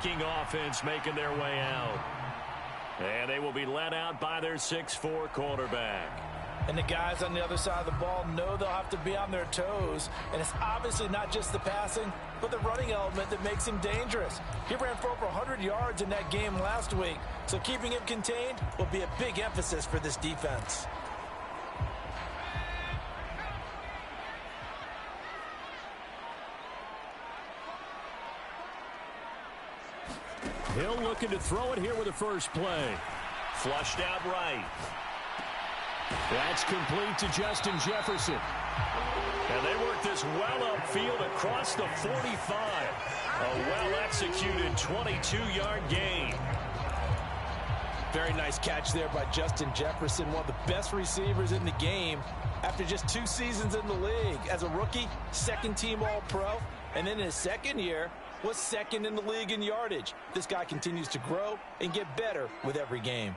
Viking offense making their way out. And they will be let out by their 6'4" quarterback. And the guys on the other side of the ball know they'll have to be on their toes. And it's obviously not just the passing, but the running element that makes him dangerous. He ran for over 100 yards in that game last week. So keeping him contained will be a big emphasis for this defense. Hill looking to throw it here with the first play. Flushed out right. That's complete to Justin Jefferson. And they work this well upfield across the 45. A well-executed 22-yard gain. Very nice catch there by Justin Jefferson, one of the best receivers in the game after just 2 seasons in the league. As a rookie, second-team All-Pro, and in his second year, was second in the league in yardage. This guy continues to grow and get better with every game.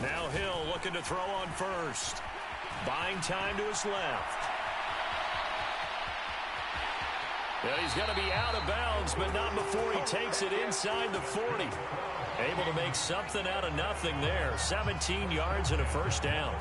Now Hill looking to throw on first. Buying time to his left. Yeah, he's going to be out of bounds, but not before he takes it inside the 40. Able to make something out of nothing there. 17 yards and a first down.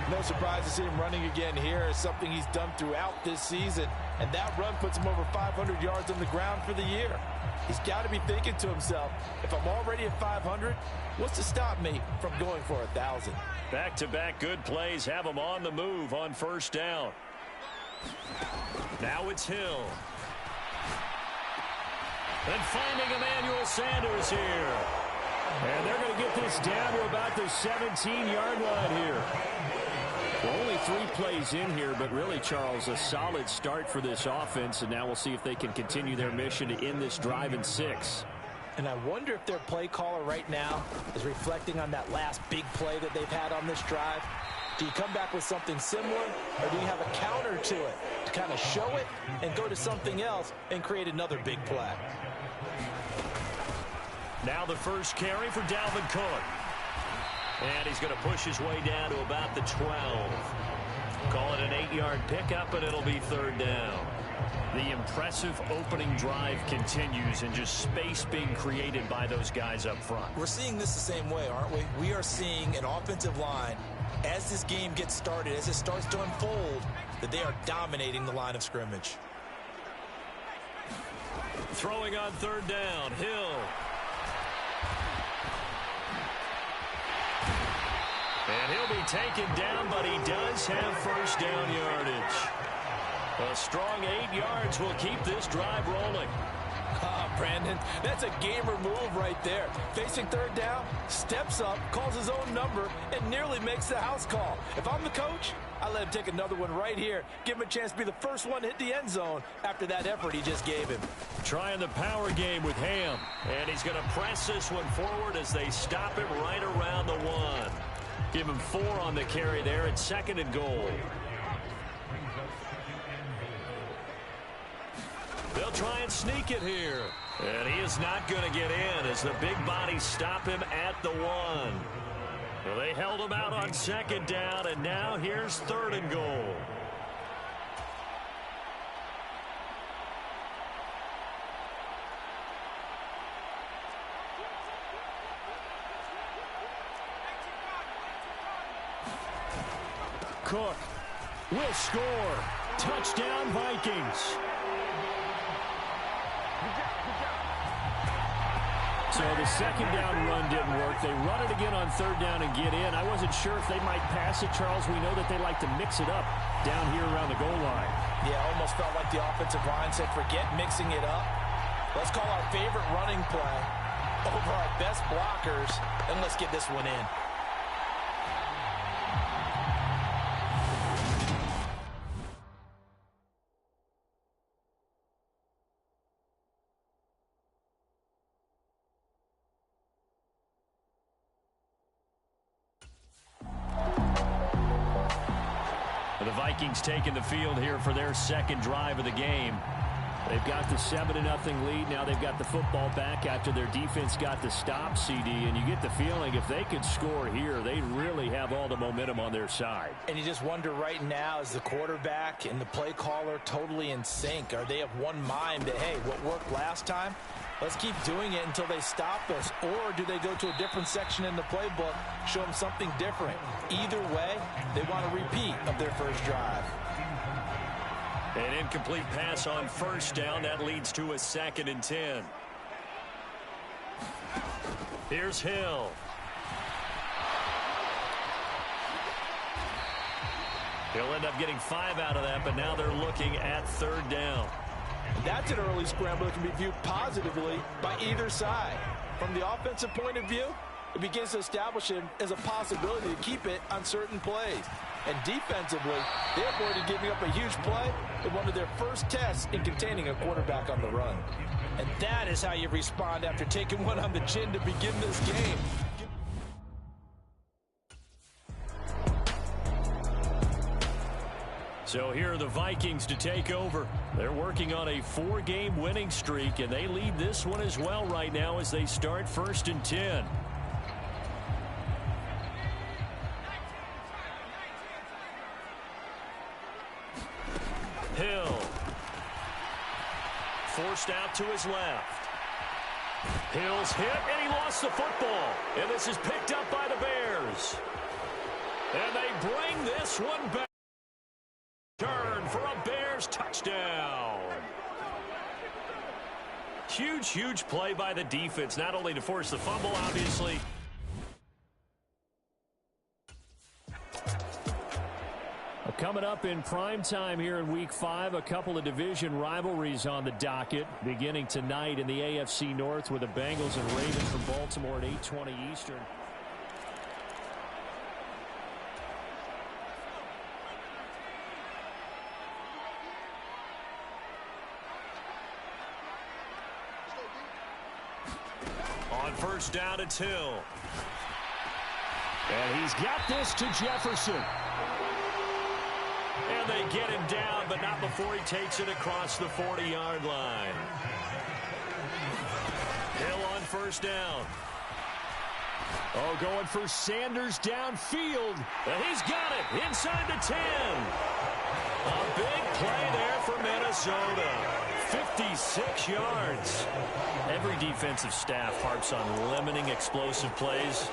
No surprise to see him running again here. It's something he's done throughout this season. And that run puts him over 500 yards on the ground for the year. He's got to be thinking to himself, if I'm already at 500, what's to stop me from going for 1,000? Back-to-back good plays have him on the move on first down. Now it's Hill. And finding Emmanuel Sanders here. And they're going to get this down to about the 17-yard line here. Well, only 3 plays in here, but really, Charles, a solid start for this offense, and now we'll see if they can continue their mission to end this drive in 6. And I wonder if their play caller right now is reflecting on that last big play that they've had on this drive. Do you come back with something similar, or do you have a counter to it to kind of show it and go to something else and create another big play? Now the first carry for Dalvin Cook. And he's going to push his way down to about the 12. Call it an 8-yard pickup, and it'll be 3rd down. The impressive opening drive continues, and just space being created by those guys up front. We're seeing this the same way, aren't we? We are seeing an offensive line, as this game gets started, as it starts to unfold, that they are dominating the line of scrimmage. Throwing on 3rd down, Hill. And he'll be taken down, but he does have first down yardage. A strong 8 yards will keep this drive rolling. Brandon, that's a gamer move right there. Facing 3rd down, steps up, calls his own number, and nearly makes the house call. If I'm the coach, I let him take another one right here. Give him a chance to be the first one to hit the end zone after that effort he just gave him. Trying the power game with Ham. And he's going to press this one forward as they stop him right around the 1. Give him 4 on the carry there at 2nd and goal. They'll try and sneak it here. And he is not going to get in as the big bodies stop him at the 1. Well, they held him out on 2nd down, and now here's 3rd and goal. Cook will score. Touchdown, Vikings. So the 2nd down run didn't work. They run it again on 3rd down and get in. I wasn't sure if they might pass it, Charles. We know that they like to mix it up down here around the goal line. Yeah, almost felt like the offensive line said, forget mixing it up. Let's call our favorite running play over our best blockers, and let's get this one in. The Vikings taking the field here for their 2nd drive of the game. They've got the 7-0 lead. Now they've got the football back after their defense got the stop, CD. And you get the feeling if they could score here, they really have all the momentum on their side. And you just wonder right now, is the quarterback and the play caller totally in sync? Are they of one mind that, hey, what worked last time, let's keep doing it until they stop us? Or do they go to a different section in the playbook, show them something different? Either way, they want a repeat of their first drive. An incomplete pass on first down. That leads to a 2nd and 10. Here's Hill. He'll end up getting 5 out of that, but now they're looking at 3rd down. That's an early scramble that can be viewed positively by either side. From the offensive point of view, it begins to establish him as a possibility to keep it on certain plays. And defensively, they avoided giving up a huge play in one of their first tests in containing a quarterback on the run. And that is how you respond after taking one on the chin to begin this game. So here are the Vikings to take over. They're working on a 4-game winning streak, and they lead this one as well right now as they start 1st and 10. Hill. Forced out to his left. Hill's hit, and he lost the football. And this is picked up by the Bears. And they bring this one back. Turn for a Bears touchdown. Huge, huge play by the defense, not only to force the fumble, obviously. Coming up in prime time here in Week 5, a couple of division rivalries on the docket. Beginning tonight in the AFC North with the Bengals and Ravens from Baltimore at 8:20 Eastern. On first down, it's Hill. And he's got this to Jefferson. And they get him down, but not before he takes it across the 40-yard line. Hill on first down. Oh, going for Sanders downfield. And he's got it inside the 10. A big play there for Minnesota. 56 yards. Every defensive staff harps on limiting explosive plays.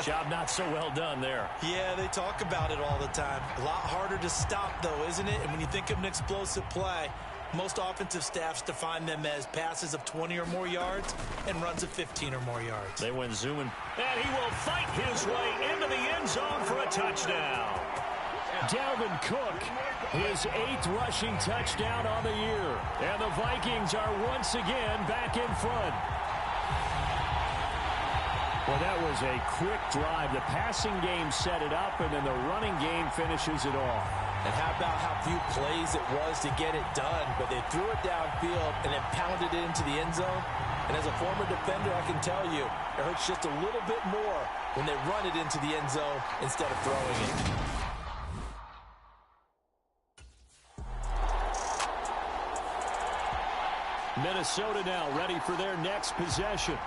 Job not so well done there. Yeah, they talk about it all the time. A lot harder to stop, though, isn't it? And when you think of an explosive play, most offensive staffs define them as passes of 20 or more yards and runs of 15 or more yards. They went zooming. And he will fight his way into the end zone for a touchdown. Dalvin Cook, his 8th rushing touchdown on the year. And the Vikings are once again back in front. Well, that was a quick drive. The passing game set it up, and then the running game finishes it off. And how about how few plays it was to get it done, but they threw it downfield and then pounded it into the end zone. And as a former defender, I can tell you, it hurts just a little bit more when they run it into the end zone instead of throwing it. Minnesota now ready for their next possession.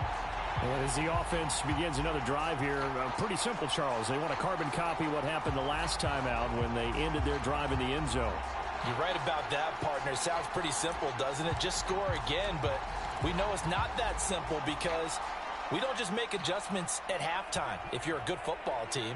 And as the offense begins another drive here, pretty simple, Charles. They want to carbon copy what happened the last time out when they ended their drive in the end zone. You're right about that, partner. It sounds pretty simple, doesn't it? Just score again, but we know it's not that simple because we don't just make adjustments at halftime. If you're a good football team,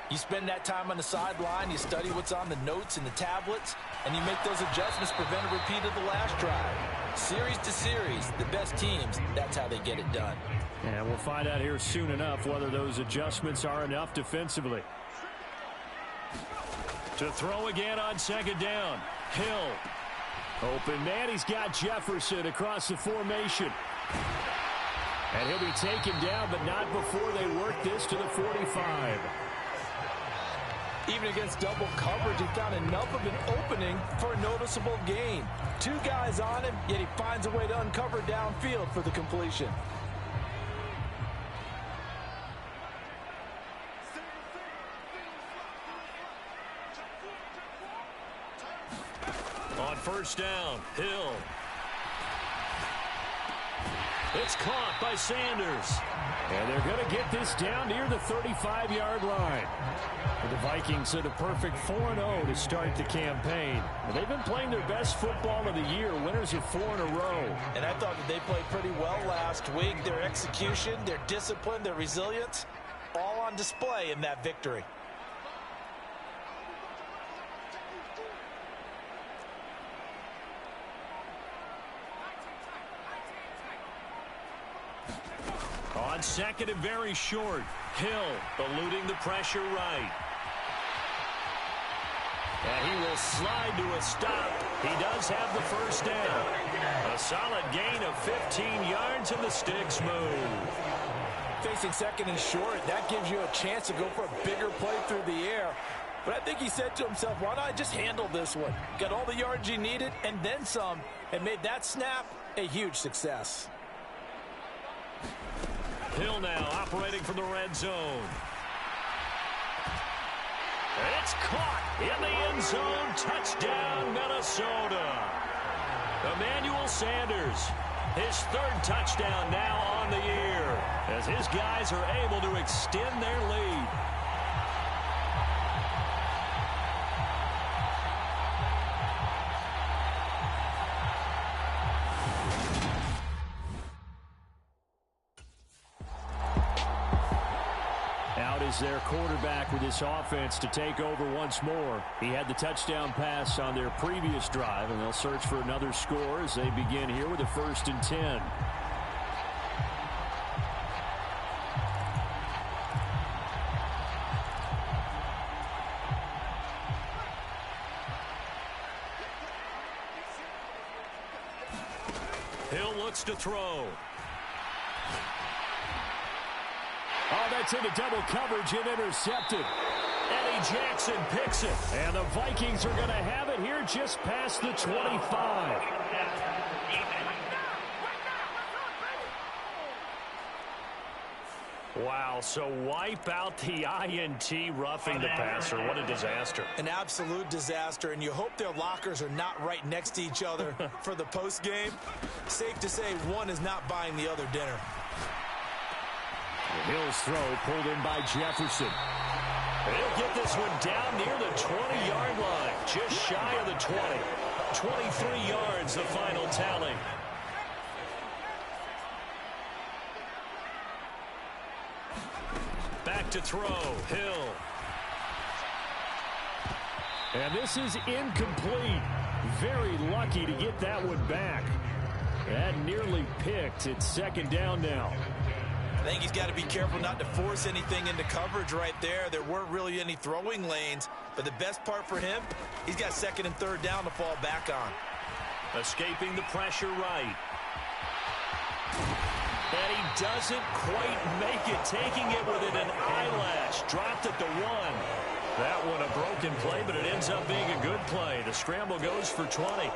you spend that time on the sideline, you study what's on the notes and the tablets, and you make those adjustments, prevent a repeat of the last drive. Series to series, the best teams, that's how they get it done. And we'll find out here soon enough whether those adjustments are enough defensively. To throw again on second down. Hill. Open man, he's got Jefferson across the formation. And he'll be taken down, but not before they work this to the 45. Even against double coverage, he found enough of an opening for a noticeable gain. 2 guys on him, yet he finds a way to uncover downfield for the completion. On first down, Hill. It's caught by Sanders. And they're going to get this down near the 35-yard line. The Vikings are the perfect 4-0 to start the campaign. They've been playing their best football of the year, winners of 4 in a row. And I thought that they played pretty well last week. Their execution, their discipline, their resilience, all on display in that victory. On second and very short, Hill eluding the pressure right. And he will slide to a stop. He does have the first down. A solid gain of 15 yards, and the sticks move. Facing second and short, that gives you a chance to go for a bigger play through the air. But I think he said to himself, why not just handle this one? Got all the yards he needed and then some, and made that snap a huge success. Hill now operating from the red zone. It's caught in the end zone. Touchdown, Minnesota. Emmanuel Sanders, his third touchdown now on the year, as his guys are able to extend their lead. Their quarterback with this offense to take over once more. He had the touchdown pass on their previous drive, and they'll search for another score as they begin here with a 1st and 10. Hill looks to throw. Oh, that's into double coverage and intercepted. Eddie Jackson picks it. And the Vikings are going to have it here just past the 25. Wow, so wipe out the INT roughing the passer. What a disaster. An absolute disaster, and you hope their lockers are not right next to each other for the postgame. Safe to say one is not buying the other dinner. Hill's throw pulled in by Jefferson. He'll get this one down near the 20-yard line, just shy of the 20. 23 yards, the final tally. Back to throw, Hill. And this is incomplete. Very lucky to get that one back. That nearly picked. It's 2nd down now. I think he's got to be careful not to force anything into coverage right there. There weren't really any throwing lanes, but the best part for him, he's got 2nd and 3rd down to fall back on. Escaping the pressure right. And he doesn't quite make it, taking it within an eyelash. Dropped at the 1. That one a broken play, but it ends up being a good play. The scramble goes for 20.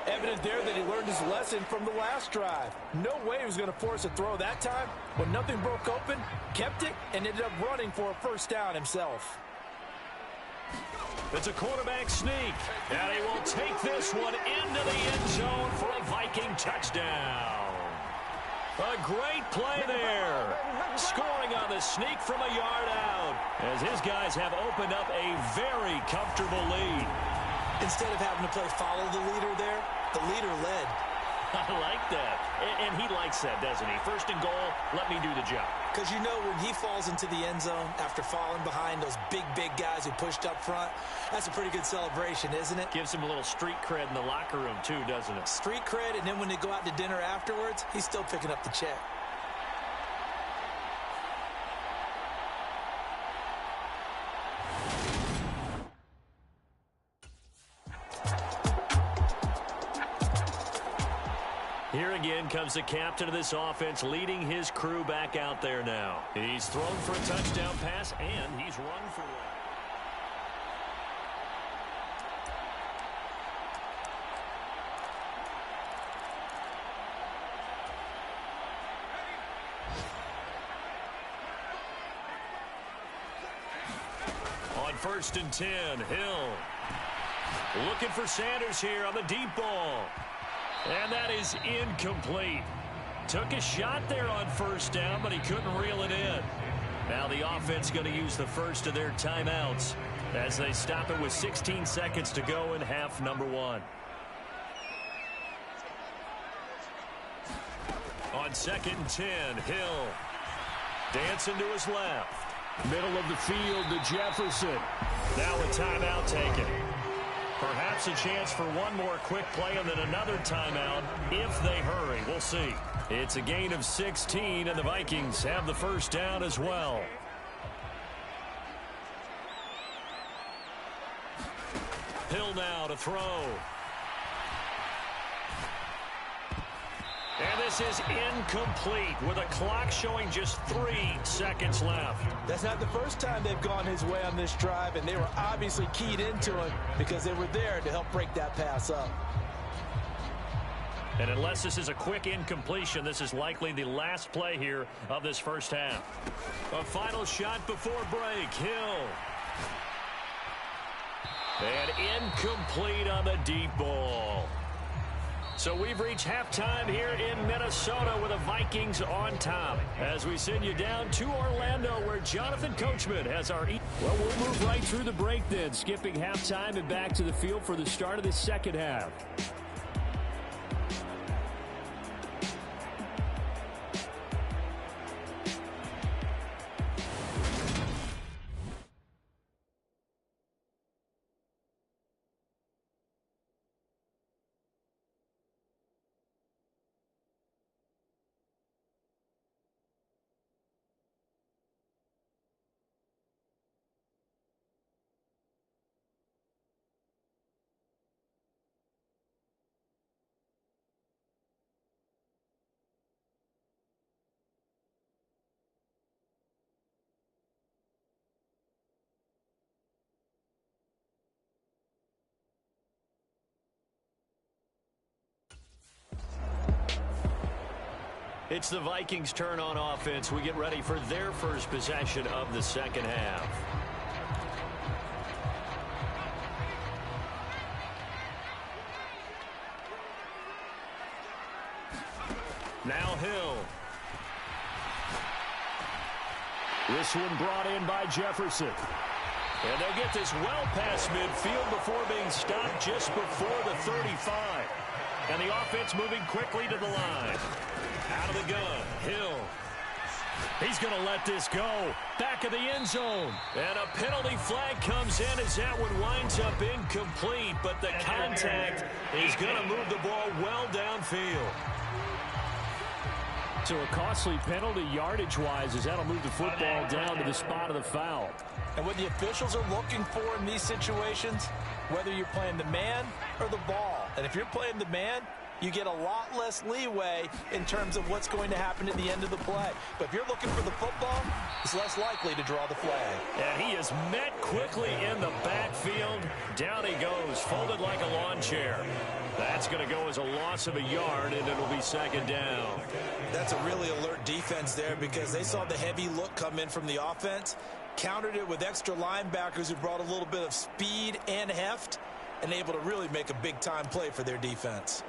Evident there that he learned his lesson from the last drive. No way he was going to force a throw that time. When nothing broke open, kept it, and ended up running for a 1st down himself. It's a quarterback sneak, and he will take this one into the end zone for a Viking touchdown. A great play there. Scoring on the sneak from a yard out, as his guys have opened up a very comfortable lead. Instead of having to play follow the leader there, the leader led. I like that. And he likes that, doesn't he? 1st and goal, let me do the job. Because you know when he falls into the end zone after falling behind those big guys who pushed up front, that's a pretty good celebration, isn't it? Gives him a little street cred in the locker room, too, doesn't it? Street cred, and then when they go out to dinner afterwards, he's still picking up the check. Here again comes the captain of this offense, leading his crew back out there now. He's thrown for a touchdown pass, and he's run for one. On 1st and 10, Hill. Looking for Sanders here on the deep ball. And that is incomplete. Took a shot there on first down, but he couldn't reel it in. Now the offense going to use the first of their timeouts as they stop it with 16 seconds to go in half number one. On 2nd and 10, Hill. Dancing to his left. Middle of the field to Jefferson. Now a timeout taken. Perhaps a chance for one more quick play and then another timeout if they hurry. We'll see. It's a gain of 16, and the Vikings have the first down as well. Hill now to throw. And this is incomplete with a clock showing just 3 seconds left. That's not the first time they've gone his way on this drive, and they were obviously keyed into it because they were there to help break that pass up. And unless this is a quick incompletion, this is likely the last play here of this first half. A final shot before break. Hill. And incomplete on the deep ball. So we've reached halftime here in Minnesota with the Vikings on top. As we send you down to Orlando where Jonathan Coachman has our... Well, we'll move right through the break then, skipping halftime and back to the field for the start of the second half. It's the Vikings' turn on offense. We get ready for their first possession of the second half. Now Hill. This one brought in by Jefferson. And they'll get this well past midfield before being stopped just before the 35. And the offense moving quickly to the line. Out of the gun, Hill. He's going to let this go. Back of the end zone. And a penalty flag comes in as that one winds up incomplete. But the contact is going to move the ball well downfield. So a costly penalty yardage-wise as that'll move the football down to the spot of the foul. And what the officials are looking for in these situations, whether you're playing the man or the ball. And if you're playing the man, you get a lot less leeway in terms of what's going to happen at the end of the play. But if you're looking for the football, it's less likely to draw the flag. And he is met quickly in the backfield. Down he goes, folded like a lawn chair. That's going to go as a loss of a yard, and it'll be second down. That's a really alert defense there because they saw the heavy look come in from the offense, countered it with extra linebackers who brought a little bit of speed and heft, and able to really make a big-time play for their defense.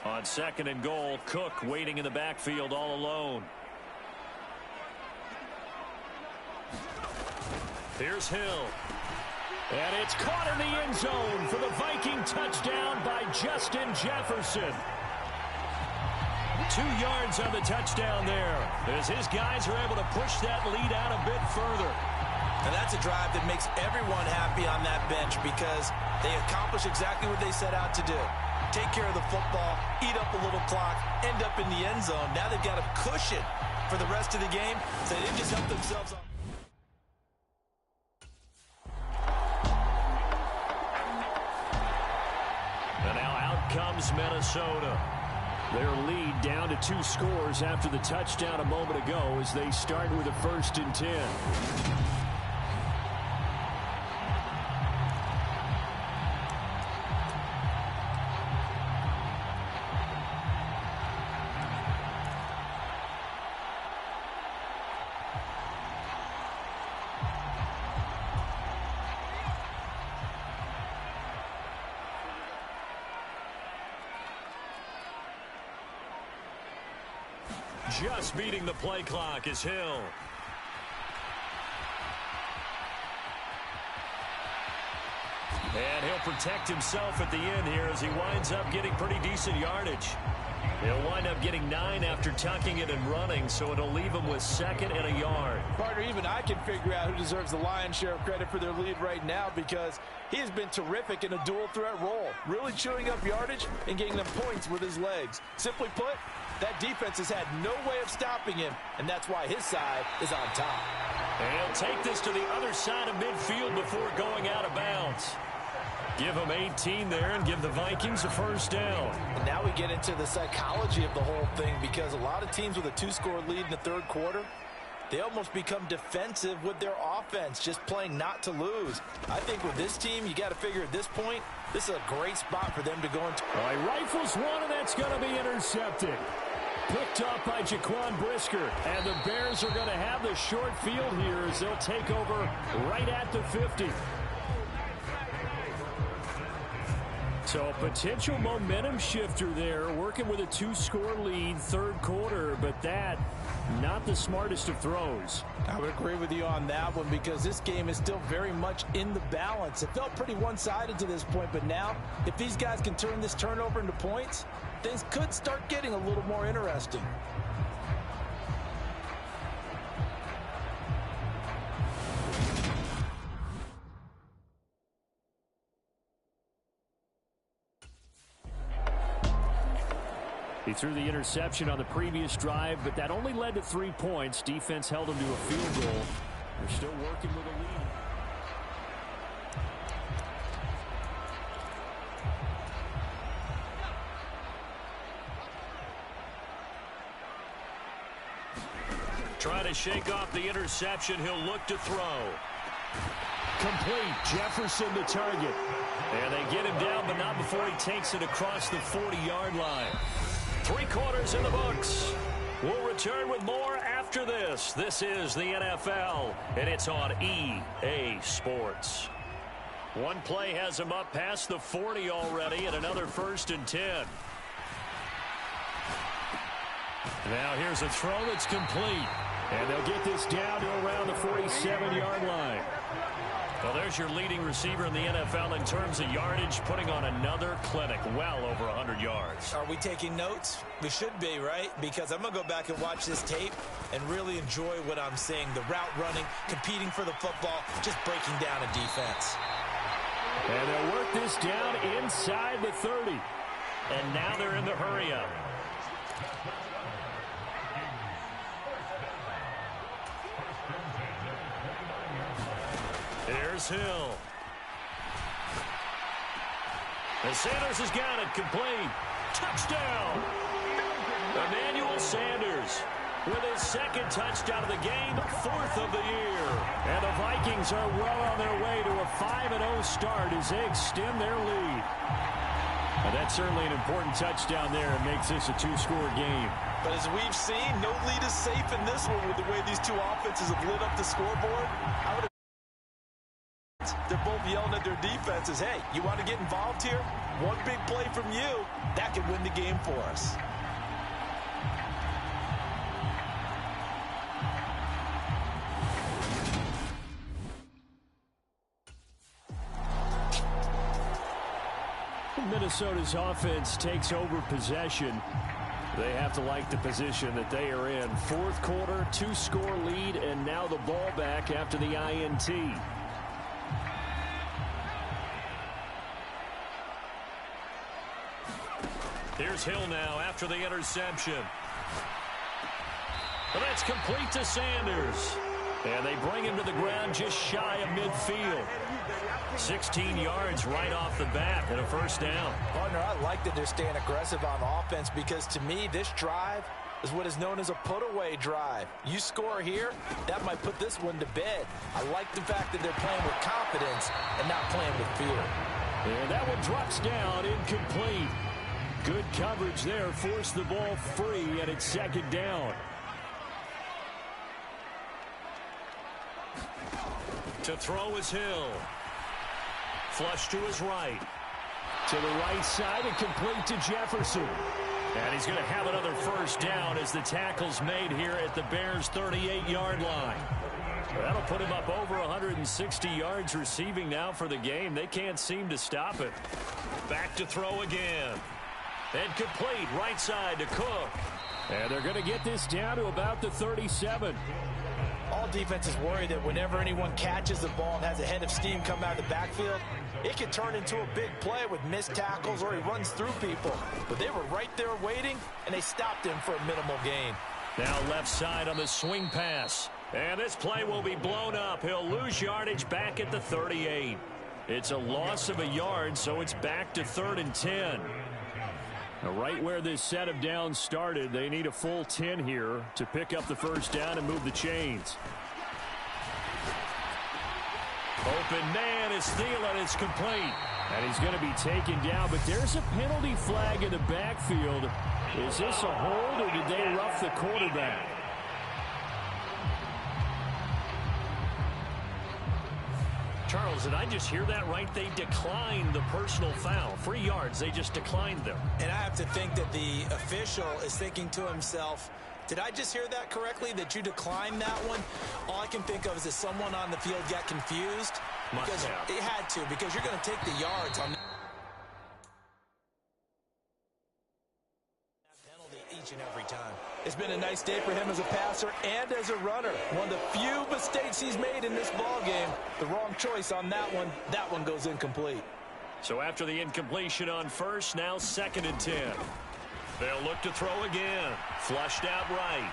On second and goal, Cook waiting in the backfield all alone. Here's Hill. And it's caught in the end zone for the Viking touchdown by Justin Jefferson. 2 yards on the touchdown there as his guys are able to push that lead out a bit further. And that's a drive that makes everyone happy on that bench because they accomplish exactly what they set out to do. Take care of the football, eat up a little clock, end up in the end zone. Now they've got a cushion for the rest of the game, so they didn't just help themselves up. And now out comes Minnesota. Their lead down to 2 scores after the touchdown a moment ago as they start with a 1st and 10. just beating the play clock is Hill. And he'll protect himself at the end here as he winds up getting pretty decent yardage. He'll wind up getting 9 after tucking it and running, so it'll leave him with 2nd and a yard. Partner, even I can figure out who deserves the lion's share of credit for their lead right now, because he has been terrific in a dual threat role, really chewing up yardage and getting them points with his legs. Simply put, that defense has had no way of stopping him, and that's why his side is on top. And he'll take this to the other side of midfield before going out of bounds. Give them 18 there and give the Vikings a first down. And now we get into the psychology of the whole thing, because a lot of teams with a 2-score lead in the third quarter, they almost become defensive with their offense, just playing not to lose. I think with this team, you got to figure at this point, this is a great spot for them to go into. All right, rifles one, and that's going to be intercepted. Picked up by Jaquan Brisker, and the Bears are going to have the short field here as they'll take over right at the 50. So a potential momentum shifter there, working with a 2-score lead, third quarter, but that, not the smartest of throws. I would agree with you on that one, because this game is still very much in the balance. It felt pretty one-sided to this point, but now, if these guys can turn this turnover into points, things could start getting a little more interesting. He threw the interception on the previous drive, but that only led to 3 points. Defense held him to a field goal. They're still working with a lead. Trying to shake off the interception. He'll look to throw. Complete. Jefferson the target. And they get him down, but not before he takes it across the 40-yard line. 3 quarters in the books. We'll return with more after this. This is the NFL, and it's on EA Sports. One play has him up past the 40 already, and another 1st and 10. Now here's a throw that's complete. And they'll get this down to around the 47-yard line. Well, there's your leading receiver in the NFL in terms of yardage, putting on another clinic, well over 100 yards. Are we taking notes? We should be, right? Because I'm going to go back and watch this tape and really enjoy what I'm seeing. The route running, competing for the football, just breaking down a defense. And they'll work this down inside the 30. And now they're in the hurry-up. Here's Hill. And Sanders has got it complete. Touchdown. Emmanuel Sanders with his 2nd touchdown of the game, 4th of the year. And the Vikings are well on their way to a 5-0 start as they extend their lead. Well, that's certainly an important touchdown there. It makes this a 2-score game. But as we've seen, no lead is safe in this one with the way these two offenses have lit up the scoreboard. They're both yelling at their defenses, hey, you want to get involved here? One big play from you, that could win the game for us. Minnesota's offense takes over possession. They have to like the position that they are in. 4th quarter, 2-score lead, and now the ball back after the INT. Here's Hill now after the interception. Well, that's complete to Sanders. And they bring him to the ground just shy of midfield. 16 yards right off the bat and a first down. Partner, I like that they're staying aggressive on offense, because to me, this drive is what is known as a put-away drive. You score here, that might put this one to bed. I like the fact that they're playing with confidence and not playing with fear. And that one drops down, incomplete. Good coverage there, forced the ball free, and it's 2nd down. To throw is Hill. Flush to his right. To the right side and complete to Jefferson. And he's going to have another first down as the tackle's made here at the Bears' 38-yard line. That'll put him up over 160 yards receiving now for the game. They can't seem to stop it. Back to throw again. And complete right side to Cook. And they're going to get this down to about the 37. All defenses worry that whenever anyone catches the ball and has a head of steam come out of the backfield, it can turn into a big play with missed tackles or he runs through people. But they were right there waiting, and they stopped him for a minimal gain. Now left side on the swing pass. And this play will be blown up. He'll lose yardage back at the 38. It's a loss of a yard, so it's back to 3rd and 10. Now, right where this set of downs started, they need a full 10 here to pick up the first down and move the chains. Open man is Thielen. It's complete. And he's going to be taken down, but there's a penalty flag in the backfield. Is this a hold, or did they rough the quarterback? Charles, did I just hear that right? They declined the personal foul. 3 yards, they just declined them. And I have to think that the official is thinking to himself, did I just hear that correctly, that you declined that one? All I can think of is that someone on the field got confused. Because it had to, because you're going to take the yards on that penalty each and every time. It's been a nice day for him as a passer and as a runner. One of the few mistakes he's made in this ball game. The wrong choice on that one goes incomplete. So after the incompletion on first, now 2nd and 10. They'll look to throw again. Flushed out right.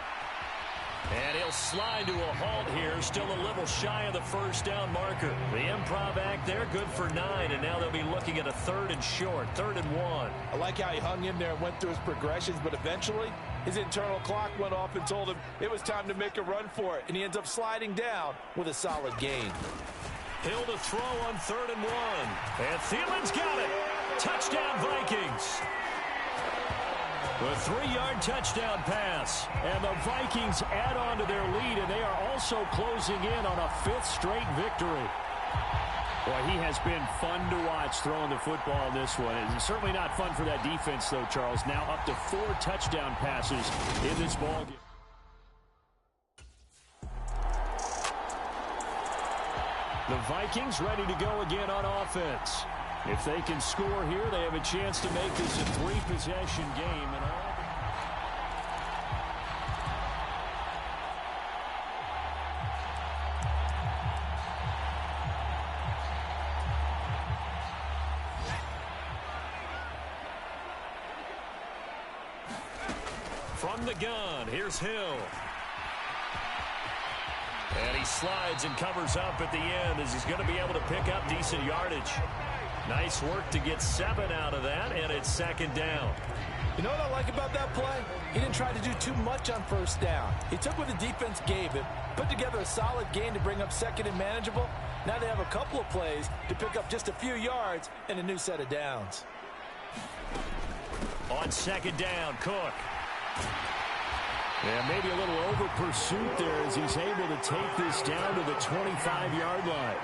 And he'll slide to a halt here, still a little shy of the first down marker. The improv act there, good for 9, and now they'll be looking at a 3rd and short, 3rd and 1. I like how he hung in there and went through his progressions, but eventually his internal clock went off and told him it was time to make a run for it, and he ends up sliding down with a solid gain. Hill to throw on 3rd and 1. And Thielen's got it. Touchdown, Vikings. A 3-yard touchdown pass. And the Vikings add on to their lead, and they are also closing in on a 5th straight victory. Boy, he has been fun to watch throwing the football in this one. It's certainly not fun for that defense, though, Charles. Now up to 4 touchdown passes in this ballgame. The Vikings ready to go again on offense. If they can score here, they have a chance to make this a 3-possession game. And all from the gun, here's Hill. And he slides and covers up at the end as he's going to be able to pick up decent yardage. Nice work to get 7 out of that, and it's 2nd down. You know what I like about that play? He didn't try to do too much on first down. He took what the defense gave him, put together a solid gain to bring up 2nd and manageable. Now they have a couple of plays to pick up just a few yards and a new set of downs. On 2nd down, Cook. Yeah, maybe a little over pursuit there as he's able to take this down to the 25-yard line.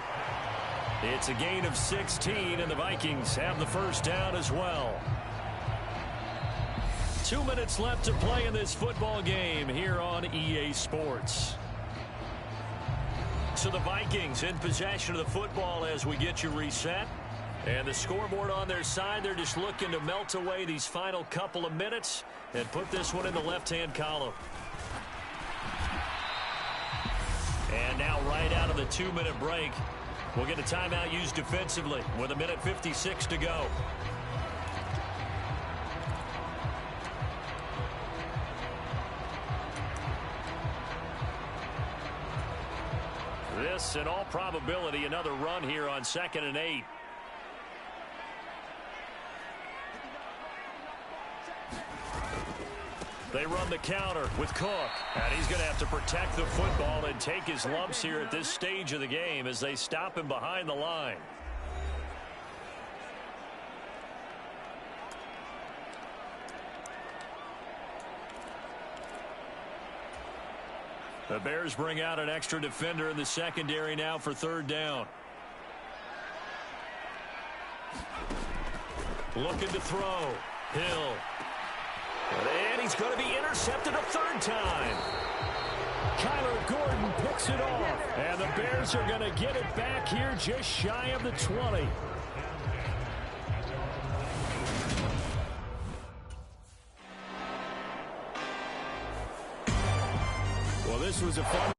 It's a gain of 16, and the Vikings have the first down as well. 2 minutes left to play in this football game here on EA Sports. So the Vikings in possession of the football as we get you reset. And the scoreboard on their side, they're just looking to melt away these final couple of minutes and put this one in the left-hand column. And now right out of the 2-minute break, we'll get a timeout used defensively with 1:56 to go. This, in all probability, another run here on 2nd and 8. They run the counter with Cook, and he's going to have to protect the football and take his lumps here at this stage of the game as they stop him behind the line. The Bears bring out an extra defender in the secondary now for 3rd down. Looking to throw. Hill. And he's going to be intercepted a third time. Kyler Gordon picks it off. And the Bears are going to get it back here just shy of the 20. Well, this was a fun